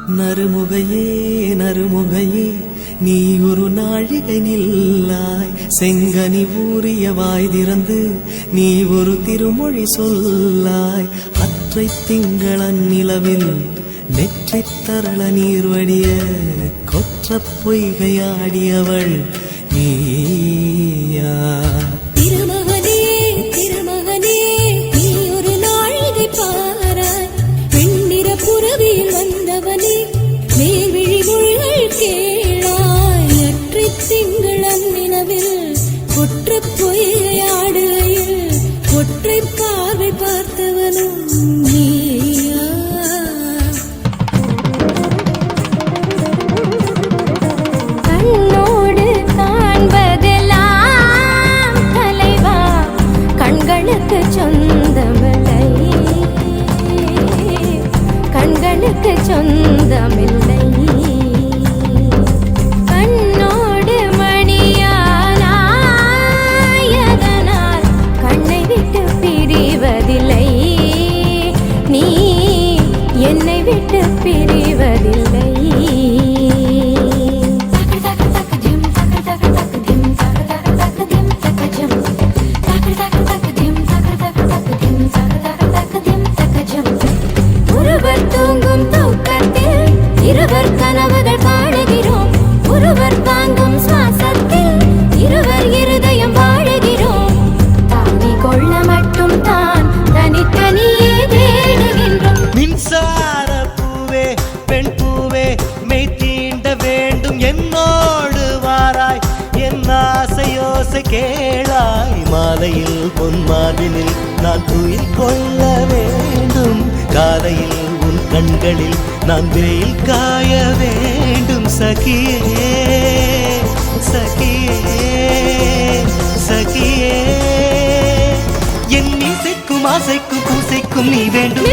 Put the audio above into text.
நறுமுகையே நறுமுகையே நீ ஒரு நாழிகை நில்லாய், செங்கனி ஊறிய வாய் திறந்து நீ ஒரு திருமொழி சொல்லாய். அற்றை திங்களன் நிலவில் நெற்றி தரள நீர் வடிய கொற்ற பொய்கையாடியவள் நீயா? திருமகனே திருமகனே நீ ஒரு நாழிகை பாராய், வெண்ணிற புறவியில் வந்தவனே மேல்விழி மொழிகள் கேளாய். அற்றை திங்களன் நிலவில் கொற்ற பொய்கையாடுகையில் ஒற்றை பார்வை பார்த்தவனும் நீயா? கண்ணோடு காண்பதெல்லாம் தலைவா கண்களுக்கு சொந்தமில்லை, கண்களுக்கு சொந்தமில்லை. கண்ணோடு மணியானாயதனால் கண்ணை விட்டு பிரிவதில்லை, நீ என்னை விட்டு பிரிவதில்லை. ஒருவர் தூங்கும் தூக்கத்தில் இருவர் கனவுகள் காணுகிறோம், ஒருவர் தாங்கும் சுவாசத்தில் இருவர் இருதயம் வாழுகிறோம். தாங்கி கொள்ள மட்டும் தான் தனித்தனியே தேடுகின்றோம். மின்சார பூவே பெண் பூவே மெய் தீண்ட வேண்டும் என்னோடு வாராய், என் ஆசையோசை கேளாய். மாலையில் பொன்மாதினில் நான் துயில் கொள்ள வேண்டும், காலையில் உன் கண்களில் நான் வெயில் காய வேண்டும். சகியே சகியே சகியே, என் இசைக்கும் ஆசைக்கும் பூசைக்கும் நீ வேண்டும்.